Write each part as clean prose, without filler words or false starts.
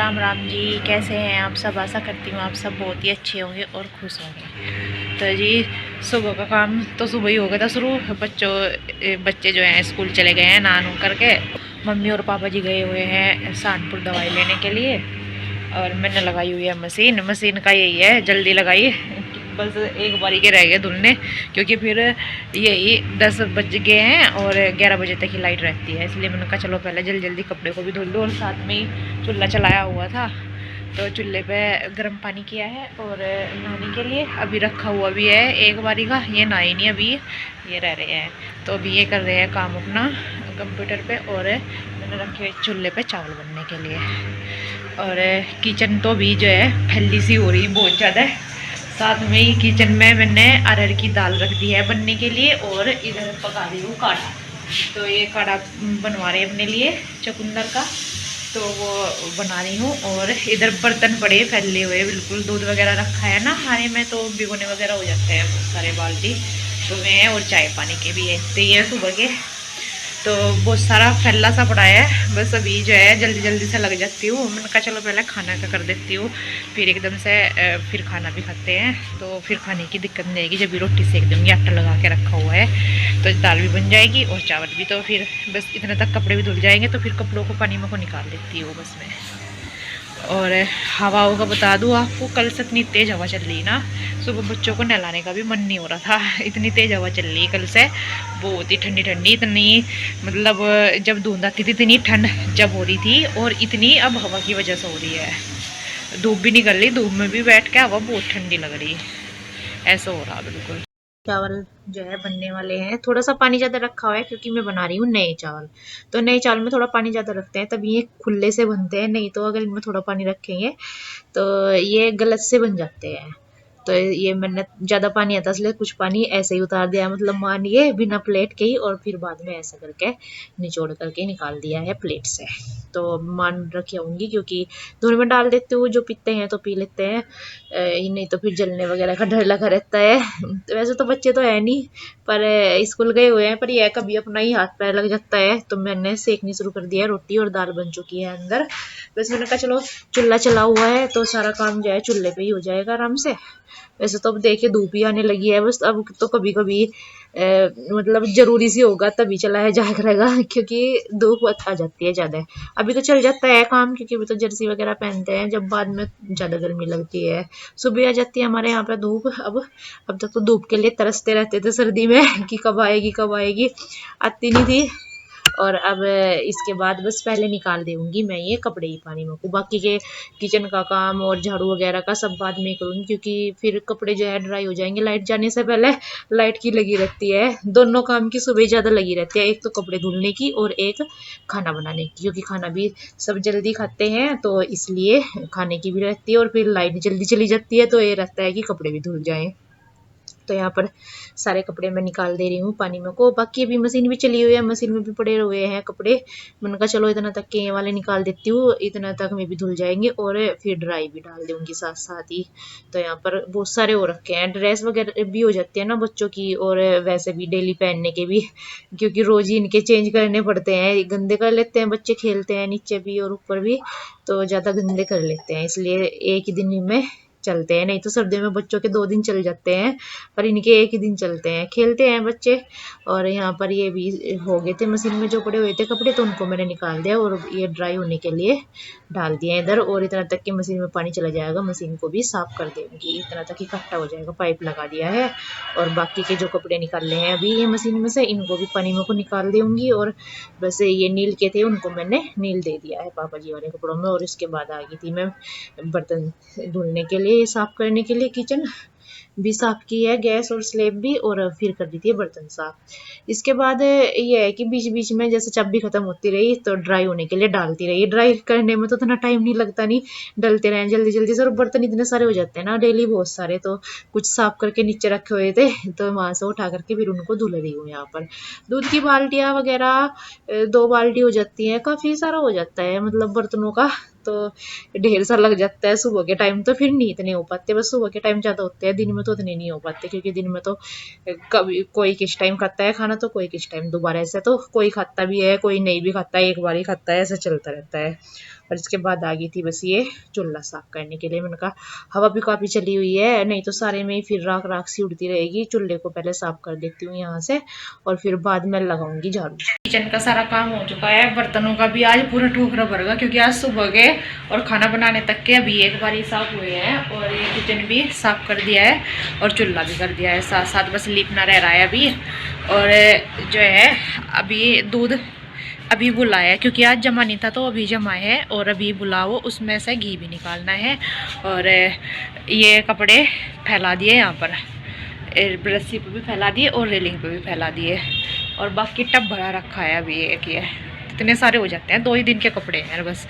राम राम जी, कैसे हैं आप सब। आशा करती हूँ आप सब बहुत ही अच्छे होंगे और खुश होंगे। तो जी सुबह का काम तो सुबह ही हो गया था शुरू। बच्चे जो हैं स्कूल चले गए हैं नहा करके। मम्मी और पापा जी गए हुए हैं सहारनपुर दवाई लेने के लिए। और मैंने लगाई हुई है मशीन। मशीन का यही है, जल्दी लगाई, बस एक बारी के रह गए धुलने, क्योंकि फिर यही 10 बज गए हैं और 11 बजे तक ही लाइट रहती है। इसलिए मैंने कहा चलो पहले जल्दी जल्दी कपड़े को भी धुल दो। और साथ में ही चूल्हा चलाया हुआ था, तो चूल्हे पे गर्म पानी किया है और नहाने के लिए अभी रखा हुआ भी है एक बारी का। ये नहाए नहीं अभी, ये रह रहे हैं। तो अभी ये कर रहे हैं काम अपना कंप्यूटर पे, और मैंने रखे हुए चूल्हे पे चावल बनने के लिए। और किचन तो भी जो है फैली सी हो रही बहुत ज़्यादा। साथ में ही किचन में मैंने अरहर की दाल रख दी है बनने के लिए, और इधर पका रही हूँ काढ़ा। तो ये काढ़ा बनवा रहे हैं अपने लिए चुकंदर का, तो वो बना रही हूँ। और इधर बर्तन पड़े फैले हुए बिल्कुल, दूध वगैरह रखा है ना खाने में, तो भिगोने वगैरह हो जाते हैं बहुत सारे बाल्टी तो में, और चाय पानी के भी है। तो ये सुबह के तो बहुत सारा फैला सा पड़ा है। बस अभी जो है जल्दी जल्दी से लग जाती हूँ। मैंने कहा चलो पहले खाना का कर देती हूँ, फिर एकदम से फिर खाना भी खाते हैं, तो फिर खाने की दिक्कत नहीं आएगी। जब भी रोटी सेक दूँगी, आटा लगा के रखा हुआ है, तो दाल भी बन जाएगी और चावल भी। तो फिर बस इतने तक कपड़े भी धुल जाएंगे, तो फिर कपड़ों को पानी में को निकाल देती हूँ बस मैं। और हवाओं का बता दूँ आपको, कल से इतनी तेज़ हवा चल रही ना, सुबह बच्चों को नहलाने का भी मन नहीं हो रहा था। इतनी तेज़ हवा चल रही कल से, बहुत ही ठंडी ठंडी। इतनी मतलब जब धुंध आती थी इतनी ठंड जब हो रही थी, और इतनी अब हवा की वजह से हो रही है। धूप भी निकल रही, धूप में भी बैठ के हवा बहुत ठंडी लग रही, ऐसा हो रहा बिल्कुल। चावल जो है बनने वाले हैं। थोड़ा सा पानी ज़्यादा रखा हुआ है क्योंकि मैं बना रही हूँ नए चावल। तो नए चावल में थोड़ा पानी ज़्यादा रखते हैं तभी ये खुले से बनते हैं, नहीं तो अगर इनमें थोड़ा पानी रखेंगे तो ये गलत से बन जाते हैं। तो ये मैंने ज़्यादा पानी आता इसलिए कुछ पानी ऐसे ही उतार दिया, मतलब मानिए बिना प्लेट के ही, और फिर बाद में ऐसा करके निचोड़ करके निकाल दिया है प्लेट से। तो मान रखी होंगी क्योंकि दोनों में डाल देते हो, जो पीते हैं तो पी लेते हैं, नहीं तो फिर जलने वगैरह का डर लगा रहता है। वैसे तो बच्चे तो है नहीं, पर स्कूल गए हुए हैं, पर यह कभी अपना ही हाथ पैर लग जाता है। तो मैंने सेकनी शुरू कर दिया है, रोटी और दाल बन चुकी है अंदर। बस मैंने कहा चलो चूल्हा चला हुआ है तो सारा काम जो है चूल्हे पे ही हो जाएगा आराम से। वैसे तो अब देखिए धूप ही आने लगी है, बस अब तो कभी कभी मतलब जरूरी सी होगा तभी चलाया जाया करेगा, क्योंकि धूप आ जाती है ज्यादा। अभी तो चल जाता है काम, क्योंकि अभी तो जर्सी वगैरह पहनते हैं, जब बाद में ज्यादा गर्मी लगती है सुबह आ जाती है हमारे यहाँ पे धूप। अब तक तो धूप के लिए तरसते रहते थे सर्दी में कि कब आएगी कब आएगी, आती नहीं थी। और अब इसके बाद बस पहले निकाल दूंगी मैं ये कपड़े ही पानी में को, बाकी के किचन का काम और झाड़ू वगैरह का सब बाद में करूंगी, क्योंकि फिर कपड़े जो है ड्राई हो जाएंगे लाइट जाने से पहले। लाइट की लगी रहती है, दोनों काम की सुबह ज़्यादा लगी रहती है, एक तो कपड़े धुलने की और एक खाना बनाने की, क्योंकि खाना भी सब जल्दी खाते हैं तो इसलिए खाने की भी रहती है, और फिर लाइट जल्दी चली जाती है तो ये रहता है कि कपड़े भी धुल जाएँ। तो यहाँ पर सारे कपड़े मैं निकाल दे रही हूँ पानी में को। बाकी अभी मशीन भी चली हुई है, मशीन में भी पड़े हुए हैं कपड़े। मैंने कहा चलो इतना तक के ये वाले निकाल देती हूँ, इतना तक में भी धुल जाएंगे और फिर ड्राई भी डाल दूंगी साथ साथ ही। तो यहाँ पर बहुत सारे हो रखे हैं, ड्रेस वगैरह भी हो जाती है ना बच्चों की, और वैसे भी डेली पहनने के भी, क्योंकि रोज ही इनके चेंज करने पड़ते हैं। गंदे कर लेते हैं बच्चे, खेलते हैं नीचे भी और ऊपर भी, तो ज़्यादा गंदे कर लेते हैं, इसलिए एक ही दिन में चलते हैं। नहीं तो सर्दियों में बच्चों के 2 दिन चल जाते हैं, पर इनके एक ही दिन चलते हैं, खेलते हैं बच्चे। और यहाँ पर ये भी हो गए थे मशीन में जो पड़े हुए थे कपड़े, तो उनको मैंने निकाल दिया और ये ड्राई होने के लिए डाल दिया इधर। और इतना तक कि मशीन में पानी चला जाएगा, मशीन को भी साफ कर देंगी, इतना तक इकट्ठा हो जाएगा, पाइप लगा दिया है। और बाकी के जो कपड़े निकालने हैं अभी ये मशीन में से, इनको भी पानी में को निकाल दूंगी। और वैसे ये नील के थे, उनको मैंने नील दे दिया है पापा जी वाले कपड़ों में। और इसके बाद आ गई थी मैं बर्तन धुलने के लिए, साफ करने के लिए। किचन भी साफ की है, गैस और स्लेब भी, और फिर कर दी थी बर्तन साफ। इसके बाद ये है कि बीच बीच में जैसे जब भी खत्म होती रही तो ड्राई होने के लिए डालती रही। ड्राई करने में तो इतना टाइम नहीं लगता, नहीं डलते रहे जल्दी जल्दी से। और बर्तन इतने सारे हो जाते हैं ना डेली, बहुत सारे, तो कुछ साफ करके नीचे रखे हुए थे तो वहां से उठा करके फिर उनको धुल रही हूँ। यहाँ पर दूध की बाल्टियां वगैरह 2 बाल्टी हो जाती है, काफी सारा हो जाता है मतलब बर्तनों का, तो ढेर सा लग जाता है सुबह के टाइम। तो फिर नहीं इतने हो पाते, बस सुबह के टाइम ज्यादा होते हैं, दिन में तो इतने नहीं हो पाते, क्योंकि दिन में तो कभी कोई किस टाइम खाता है खाना तो कोई किस टाइम दोबारा, ऐसा तो कोई खाता भी है कोई नहीं भी खाता है, एक बार ही खाता है, ऐसा चलता रहता है। और इसके बाद आ गई थी बस ये चूल्हा साफ करने के लिए। मैंने कहा हवा भी काफ़ी चली हुई है, नहीं तो सारे में ही फिर राख राख सी उड़ती रहेगी। चूल्हे को पहले साफ कर देती हूँ यहाँ से और फिर बाद में लगाऊंगी झाड़ू। किचन का सारा काम हो चुका है, बर्तनों का भी आज पूरा ठोकरा भरेगा क्योंकि आज सुबह के और खाना बनाने तक के अभी एक बार ही साफ हुए हैं। और ये किचन भी साफ कर दिया है और चूल्हा भी कर दिया है, साथ साथ बस लीपना रह रहा है अभी। और जो है अभी दूध अभी बुलाया है क्योंकि आज जमा नहीं था तो अभी जमा है, और अभी बुलाओ उसमें से घी भी निकालना है। और ये कपड़े फैला दिए यहाँ पर, रस्सी पे भी फैला दिए और रेलिंग पे भी फैला दिए, और बाकी टब भरा रखा है अभी एक ये। इतने सारे हो जाते हैं, 2 ही दिन के कपड़े हैं बस।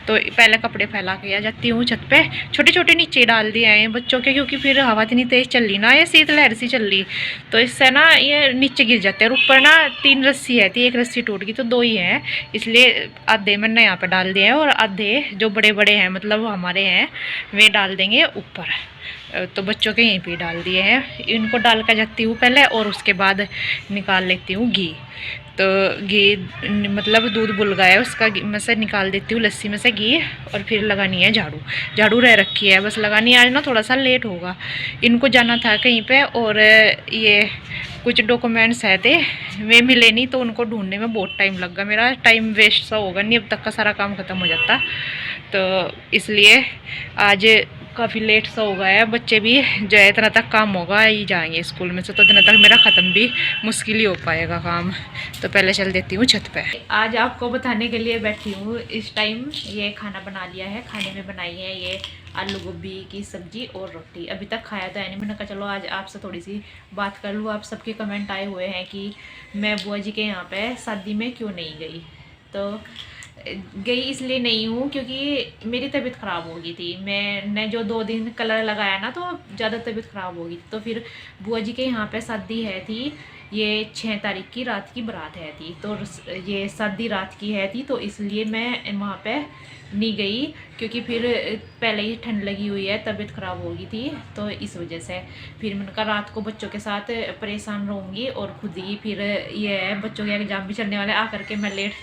तो पहले कपड़े फैला के आ जाती हूँ छत पे, छोटे छोटे नीचे डाल दिए हैं बच्चों के, क्योंकि फिर हवा इतनी तेज़ चल रही ना, ये शीतलहर सी चल रही, तो इससे ना ये नीचे गिर जाते हैं। और ऊपर ना 3 रस्सी है थी, एक रस्सी टूट गई तो 2 ही हैं, इसलिए आधे मैंने यहाँ पर डाल दिए हैं और आधे जो बड़े बड़े हैं मतलब हमारे हैं वे डाल देंगे ऊपर। तो बच्चों के यहीं पे डाल दिए हैं, इनको डाल कर जाती हूँ पहले और उसके बाद निकाल लेती हूँ घी। तो घी मतलब दूध बुल गया है उसका में से निकाल देती हूँ लस्सी में से घी, और फिर लगानी है झाड़ू। झाड़ू रह रखी है बस लगानी, आज ना थोड़ा सा लेट होगा, इनको जाना था कहीं पे और ये कुछ डॉक्यूमेंट्स है थे वे मिले नहीं, तो उनको ढूंढने में बहुत टाइम लग गया, मेरा टाइम वेस्ट सा होगा नहीं, अब तक का सारा काम ख़त्म हो जाता। तो इसलिए आज काफ़ी लेट सा हो गया है, बच्चे भी जो है इतना तक काम होगा ही जाएंगे स्कूल में से, तो इतना तक मेरा ख़त्म भी मुश्किल ही हो पाएगा काम। तो पहले चल देती हूँ छत पे। आज आपको बताने के लिए बैठी हूँ इस टाइम, ये खाना बना लिया है। खाने में बनाई है ये आलू गोभी की सब्जी और रोटी। अभी तक खाया तो है नहीं, मैंने कहा चलो आज आपसे थोड़ी सी बात कर लूँ। आप सबके कमेंट आए हुए हैं कि मैं बुआ जी के यहाँ पे शादी में क्यों नहीं गई। तो गई इसलिए नहीं हूँ क्योंकि मेरी तबीयत ख़राब हो गई थी। मैंने जो 2 दिन कलर लगाया ना तो ज़्यादा तबीयत ख़राब हो गई, तो फिर बुआ जी के यहाँ पे शादी है थी, ये 6 तारीख की रात की बारात है थी, तो ये शादी रात की है थी, तो इसलिए मैं वहाँ पे नहीं गई क्योंकि फिर पहले ही ठंड लगी हुई है, तबीयत ख़राब हो गई थी, तो इस वजह से फिर मैंने कहा रात को बच्चों के साथ परेशान रहूँगी और खुद ही फिर ये है बच्चों के एग्ज़ाम भी चलने वाले, आकर के मैं लेट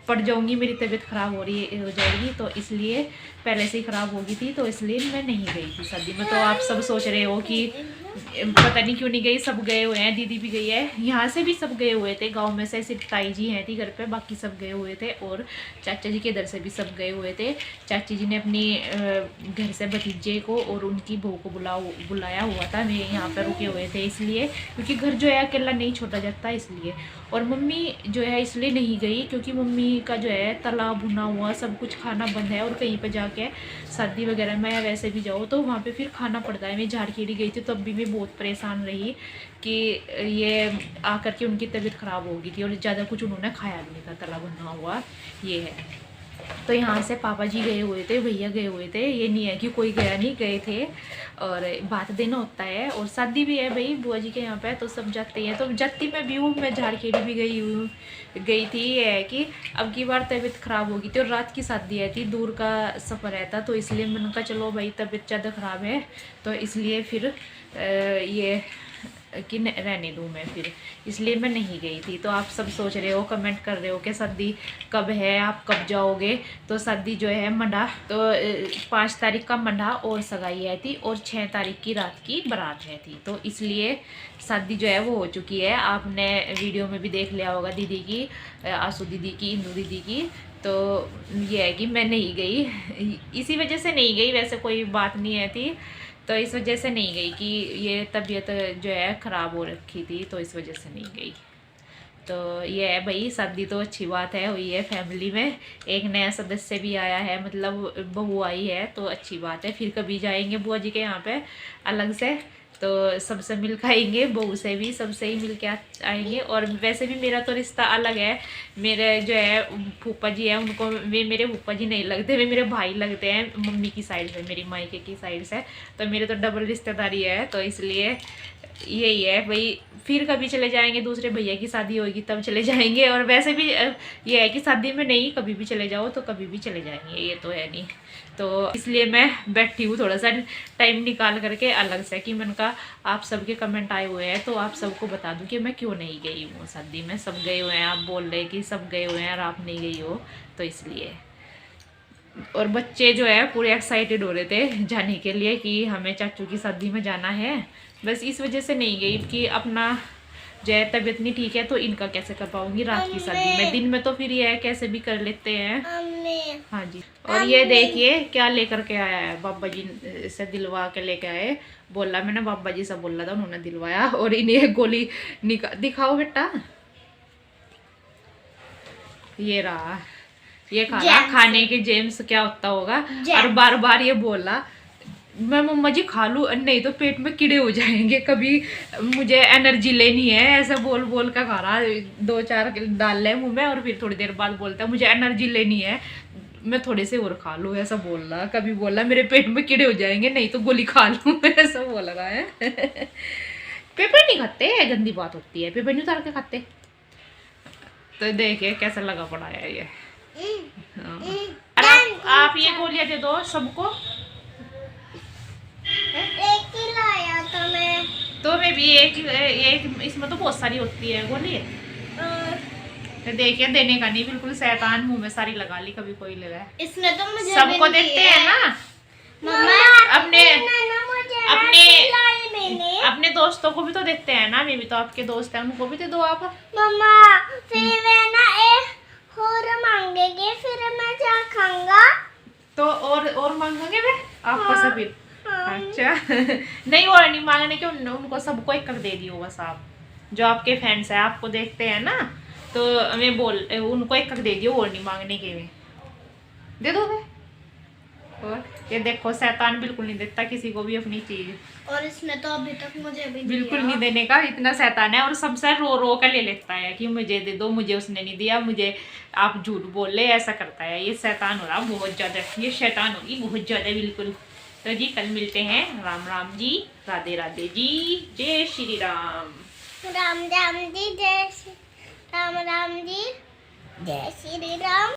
पड़ जाऊँगी, मेरी तबीयत ख़राब हो जाएगी, तो इसलिए पहले से ही ख़राब हो गई थी, तो इसलिए मैं नहीं गई थी शादी में। तो आप सब सोच रहे हो कि पता नहीं क्यों नहीं गई, सब गए हुए हैं, दीदी भी गई है, यहाँ से भी सब गए हुए थे, गांव में से सिर्फ ताई जी हैं थी घर पे, बाकी सब गए हुए थे, और चाचा जी के इधर से भी सब गए हुए थे। चाची जी ने अपनी घर से भतीजे को और उनकी बहू को बुलाया हुआ था, वे यहाँ पर रुके हुए थे इसलिए, क्योंकि घर जो है अकेला नहीं छोड़ा जाता इसलिए। और मम्मी जो है इसलिए नहीं गई क्योंकि मम्मी का जो है तला भुना हुआ सब कुछ खाना बंद है, और कहीं पर जाके शादी वगैरह में या वैसे भी जाओ तो वहाँ पे फिर खाना पड़ता है। मैं झारखेड़ी गई थी तब भी मैं बहुत परेशान रही कि ये आकर के उनकी तबीयत ख़राब हो गई थी और ज़्यादा कुछ उन्होंने खाया भी नहीं था, तला भुना हुआ ये है। तो यहाँ से पापा जी गए हुए थे, भैया गए हुए थे, ये नहीं है कि कोई गया नहीं, गए थे, और बात देना होता है, और शादी भी है भाई बुआ जी के यहाँ पे, तो सब जाते हैं, तो जाती मैं भी हूँ, मैं झारखेड़ी भी गई थी। ये है कि अब की बार तबीयत ख़राब हो गई थी और रात की शादी है थी, दूर का सफ़र है था, तो इसलिए मैंने कहा चलो भाई तबीयत ज़्यादा ख़राब है तो इसलिए फिर ये कि रहने दूँ मैं, फिर इसलिए मैं नहीं गई थी। तो आप सब सोच रहे हो, कमेंट कर रहे हो कि शादी कब है, आप कब जाओगे। तो शादी जो है मंडा, तो 5 तारीख का मंडा और सगाई है थी, और 6 तारीख की रात की बारात है थी, तो इसलिए शादी जो है वो हो चुकी है। आपने वीडियो में भी देख लिया होगा दीदी की, आंसू दीदी की, इंदू दीदी की। तो ये है कि मैं नहीं गई, इसी वजह से नहीं गई, वैसे कोई बात नहीं है थी, तो इस वजह से नहीं गई कि ये तबीयत जो है ख़राब हो रखी थी, तो इस वजह से नहीं गई। तो ये है भाई, शादी तो अच्छी बात है हुई है, फैमिली में एक नया सदस्य भी आया है, मतलब बहू आई है, तो अच्छी बात है। फिर कभी जाएंगे बुआ जी के यहाँ पे अलग से, तो सबसे मिल खाएंगे, बहू से भी सबसे ही मिल के आएंगे। और वैसे भी मेरा तो रिश्ता अलग है, मेरे जो है फूफा जी है, उनको वे मेरे फूफा जी नहीं लगते, वे मेरे भाई लगते हैं मम्मी की साइड से, मेरी मायके की साइड से, तो मेरे तो डबल रिश्तेदारी है, तो इसलिए यही है भाई। फिर कभी चले जाएंगे, दूसरे भैया की शादी होगी तब चले जाएंगे, और वैसे भी ये है कि शादी में नहीं, कभी भी चले जाओ तो कभी भी चले जाएंगे, ये तो है नहीं। तो इसलिए मैं बैठी हूँ थोड़ा सा टाइम निकाल करके अलग से, कि मैंने कहा आप सबके कमेंट आए हुए हैं तो आप सबको बता दूँ कि मैं क्यों नहीं गई हूँ शादी में। सब गए हुए हैं, आप बोल रहे कि सब गए हुए हैं और आप नहीं गई हो, तो इसलिए और बच्चे जो है पूरे एक्साइटेड हो रहे थे जाने के लिए कि हमें चाचू की शादी में जाना है। बस इस वजह से नहीं गई कि अपना जो है तबीयत नहीं ठीक है, तो इनका कैसे कर पाऊंगी रात की शादी में। दिन में तो फिर ये कैसे भी कर लेते हैं। हाँ जी। और ये देखिए क्या लेकर के आया है, बाबा जी से दिलवा के लेके आए। बोला मैंने बाबा जी से बोला था, उन्होंने दिलवाया। और इन्हें गोली दिखाओ बेटा, ये रहा, ये खाना खाने के जेम्स क्या होता होगा। और बार बार ये बोला मैं मम्मा जी खा लूँ, नहीं तो पेट में कीड़े हो जाएंगे, कभी मुझे एनर्जी लेनी है, ऐसे बोल बोल का खा रहा। 2-4 डाल ले मुंह में और फिर थोड़ी देर बाद बोलता है मुझे एनर्जी लेनी है, मैं थोड़े से और खा लूँ, ऐसा बोल रहा। कभी बोला मेरे पेट में कीड़े हो जाएंगे, नहीं तो गोली खा लूँ, ऐसा बोल रहा है। पेपर नहीं खाते, गंदी बात होती है, पेपर नहीं उतार के खाते। तो देखिए कैसा लगा पड़ा है ये। आप ये गोलियां दे दो सबको। एक ही लाया था मैं। तो मैं भी एक इसमें तो बहुत सारी होती है गोली। तो देखिए देने का नहीं, बिल्कुल शैतान, मुंह में सारी लगा ली, कभी कोई ले रहा है। इसने तो मुझे सबको देते हैं ना अपने अपने दोस्तों को भी तो देते हैं ना, मैं भी तो आपके दोस्त हैं, उनको भी दे दो आप। मम्मा फिर वे ना एक और मांगेंगे, फिर मैं क्या खाऊंगा? तो और मांगोगे वे आपको से फिर? अच्छा। नहीं और नहीं मांगने के, उनको सबको एक कर दे दियो बस। आप जो आपके फैंस है आपको देखते हैं ना, तो मैं बोल उनको एक कर दे दियो, और नहीं मांगने के में दे दो वे। और ये देखो शैतान बिल्कुल नहीं देता किसी को भी अपनी चीज, और इसने तो अभी तक मुझे भी बिल्कुल नहीं देने का, इतना शैतान है। और सबसे रो रो कर ले लेता है कि मुझे दे दो, मुझे उसने नहीं दिया, मुझे आप झूठ बोल ले, ऐसा करता है। ये शैतान हो रहा बहुत ज्यादा, ये शैतान होगी बहुत ज्यादा बिल्कुल। तो जी कल मिलते हैं। राम राम जी, राधे राधे जी, जय श्री राम। राम राम जी, जय श्री राम, राम जी जय श्री राम।